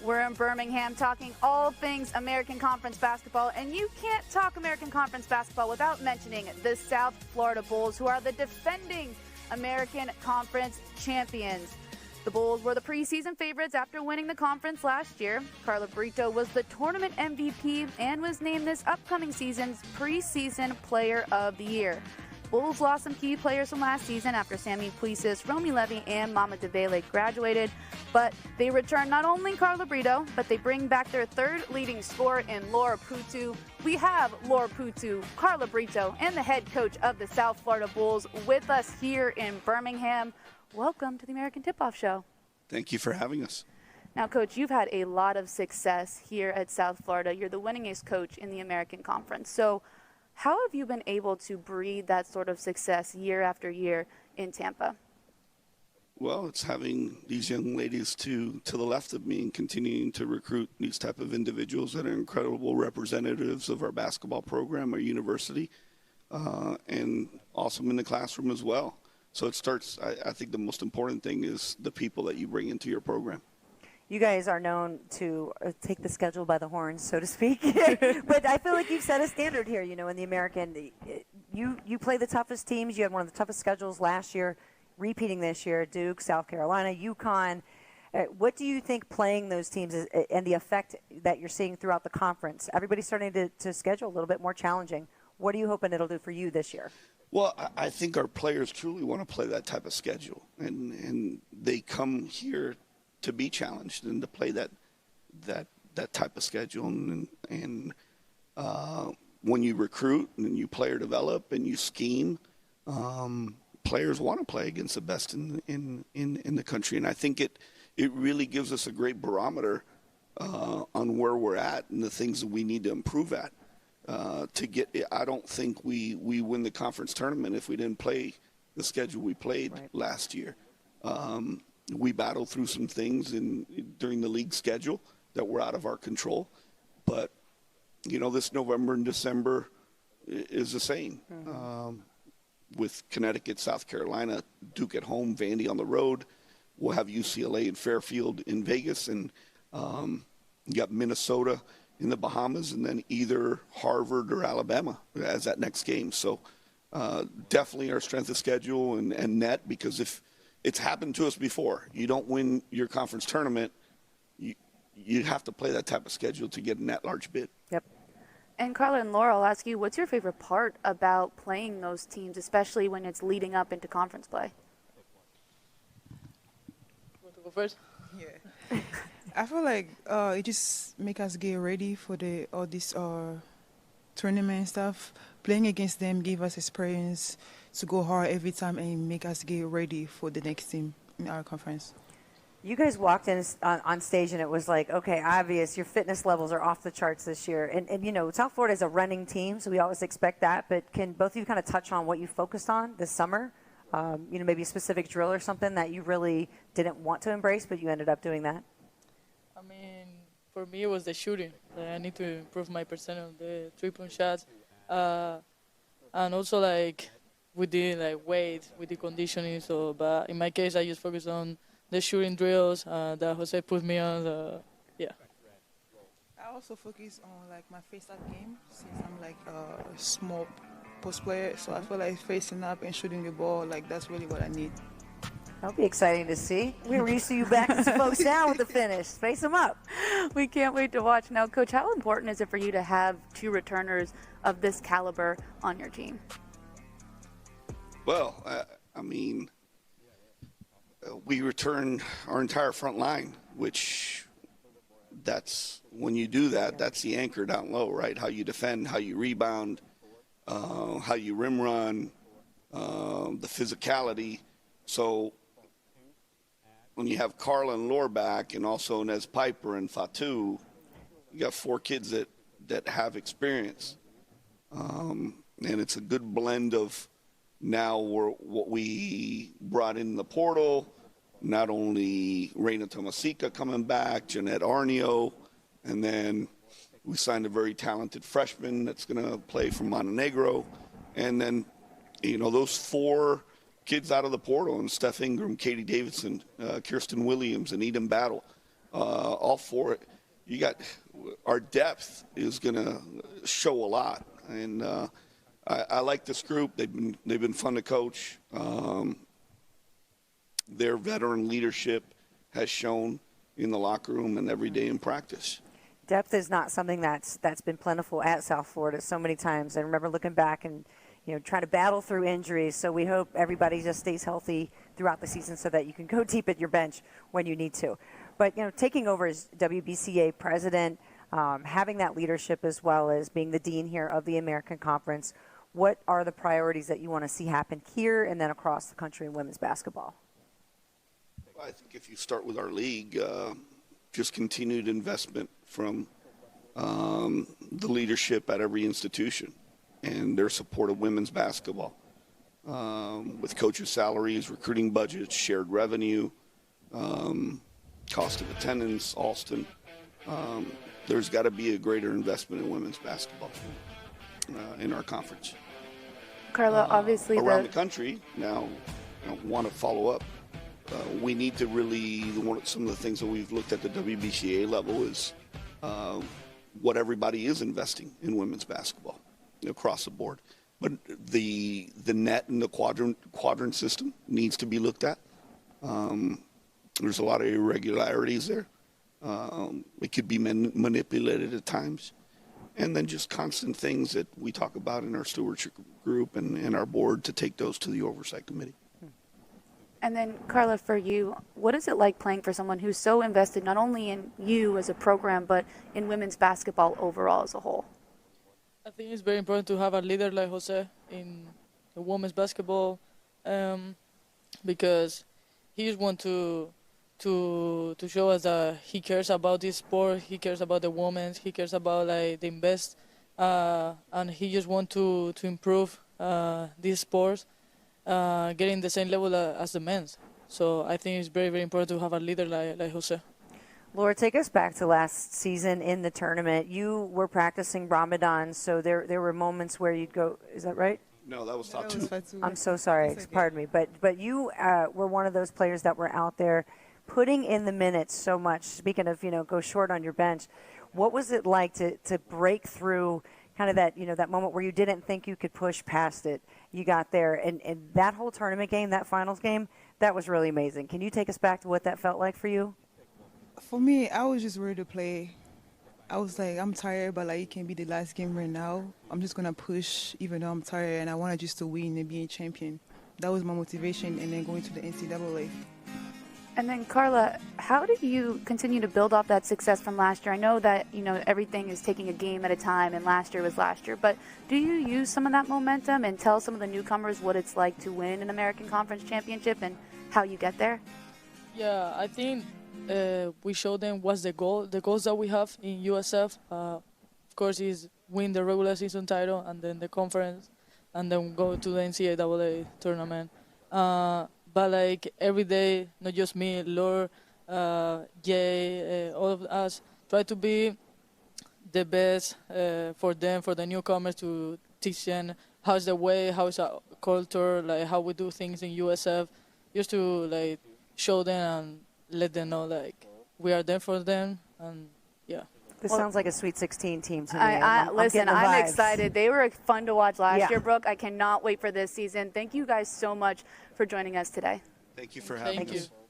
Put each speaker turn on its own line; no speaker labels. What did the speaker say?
We're in Birmingham talking all things American Conference basketball, and you can't talk American Conference basketball without mentioning the South Florida Bulls, who are the defending American Conference champions. The Bulls were the preseason favorites after winning the conference last year. Carla Brito was the tournament MVP and was named this upcoming season's preseason player of the year. Bulls lost some key players from last season after Sammy Puisis, Romy Levy, and Mama DeVele graduated, but they return not only Carla Brito, but they bring back their third leading scorer in Laura Mputu. We have Laura Mputu, Carla Brito, and the head coach of the South Florida Bulls with us here in Birmingham. Welcome to the American Tipoff Show.
Thank you for having us.
Now, Coach, you've had a lot of success here at South Florida. You're the winningest coach in the American Conference. So how have you been able to breed that sort of success year after year in Tampa?
Well, it's having these young ladies to the left of me and continuing to recruit these type of individuals that are incredible representatives of our basketball program, our university, and awesome in the classroom as well. So it starts, I think the most important thing is the people that you bring into your program.
You guys are known to take the schedule by the horns, so to speak. But I feel like you've set a standard here, you know, in the American. You play the toughest teams. You had one of the toughest schedules last year, repeating this year, Duke, South Carolina, UConn. What do you think playing those teams is, and the effect that you're seeing throughout the conference? Everybody's starting to schedule a little bit more challenging. What are you hoping it'll do for you this year?
Well, I think our players truly want to play that type of schedule, and they come here to be challenged and to play that type of schedule. And when you recruit and you player develop and you scheme, players want to play against the best in the country. And I think it really gives us a great barometer on where we're at and the things that we need to improve at. I don't think we win the conference tournament if we didn't play the schedule we played last year. We battled through some things during the league schedule that were out of our control. But, you know, this November and December is the same. With Connecticut, South Carolina, Duke at home, Vandy on the road. We'll have UCLA and Fairfield in Vegas. And you got Minnesota in the Bahamas, and then either Harvard or Alabama as that next game. So definitely our strength of schedule and net, because if it's happened to us before. You don't win your conference tournament, you have to play that type of schedule to get in that large bid.
Yep.
And Carla and Laura, I'll ask you, what's your favorite part about playing those teams, especially when it's leading up into conference play?
Want to go first?
Yeah. I feel like it just make us get ready for all this tournament and stuff. Playing against them give us experience to go hard every time and make us get ready for the next team in our conference.
You guys walked in on stage and it was like, okay, obvious, your fitness levels are off the charts this year. And you know, South Florida is a running team, so we always expect that. But can both of you kind of touch on what you focused on this summer? You know, maybe a specific drill or something that you really didn't want to embrace, but you ended up doing that?
I mean, for me, it was the shooting. Like, I need to improve my percent on the three-point shots. And also, like, we did, like, weight, we did conditioning. So, but in my case, I just focused on the shooting drills that Jose put me on. Yeah.
I also focus on, like, my face-up game since I'm, like, a small post player. So I feel like facing up and shooting the ball, like, that's really what I need.
That'll be exciting to see. We're used to you backing some folks down with the finish. Face them up.
We can't wait to watch. Now, Coach, how important is it for you to have two returners of this caliber on your team?
Well, I mean, we return our entire front line, which that's when you do that, that's the anchor down low, right? How you defend, how you rebound, how you rim run, the physicality. So when you have Carla and Laura back, and also Nez Piper and Fatu, you got four kids that have experience. And it's a good blend of now what we brought in the portal, not only Reina Tomasika coming back, Jeanette Arnio, and then we signed a very talented freshman that's going to play from Montenegro. And then, you know, those four kids out of the portal, and Steph Ingram, Katie Davidson, Kirsten Williams, and Eden Battle. all for it. You got our depth is going to show a lot, and I like this group. They've been fun to coach. Their veteran leadership has shown in the locker room and every day in practice.
Depth is not something that's been plentiful at South Florida so many times. I remember looking back and trying to battle through injuries. So we hope everybody just stays healthy throughout the season so that you can go deep at your bench when you need to. But taking over as WBCA president, having that leadership as well as being the dean here of the American Conference, what are the priorities that you want to see happen here and then across the country in women's basketball?
I think if you start with our league, just continued investment from the leadership at every institution and their support of women's basketball, with coaches' salaries, recruiting budgets, shared revenue, cost of attendance, Alston. There's got to be a greater investment in women's basketball in our conference.
Carla, obviously
around the country now want to follow up. We need to really, some of the things that we've looked at the WBCA level is what everybody is investing in women's basketball across the board. But the net and the quadrant system needs to be looked at. There's a lot of irregularities there. It could be manipulated at times. And then just constant things that we talk about in our stewardship group and our board to take those to the oversight committee.
And then, Carla, for you, what is it like playing for someone who's so invested not only in you as a program, but in women's basketball overall as a whole?
I think it's very important to have a leader like Jose in the women's basketball, because he just wants to show us that he cares about this sport, he cares about the women, he cares about the invest, and he just wants to improve this sport. Getting the same level as the men's. So I think it's very, very important to have a leader like Jose.
Laura, take us back to last season in the tournament. You were practicing Ramadan, so there were moments where you'd go, is that right?
No, that was top two.
I'm so sorry,
Okay.
pardon me. But you were one of those players that were out there putting in the minutes so much. Speaking of, go short on your bench, what was it like to break through kind of that, that moment where you didn't think you could push past it? You got there, and that whole tournament game, that finals game, that was really amazing. Can you take us back to what that felt like for you?
For me, I was just ready to play. I was like, I'm tired, but it can be the last game right now. I'm just going to push even though I'm tired, and I wanted just to win and be a champion. That was my motivation, and then going to the NCAA.
And then, Carla, how did you continue to build off that success from last year? I know that, everything is taking a game at a time, and last year was last year. But do you use some of that momentum and tell some of the newcomers what it's like to win an American Conference championship and how you get there?
Yeah, I think we show them what's the goal. The goals that we have in USF, of course, is win the regular season title and then the conference, and then go to the NCAA tournament. But every day, not just me, Lord, Jay, all of us, try to be the best for them, for the newcomers, to teach them how's the way, how's our culture, how we do things in USF, just to show them and let them know we are there for them, and yeah.
This sounds like a Sweet 16 team to me.
Listen, I'm excited. They were fun to watch last year, Brooke. I cannot wait for this season. Thank you guys so much for joining us today.
Thank you for having us.
Thank you.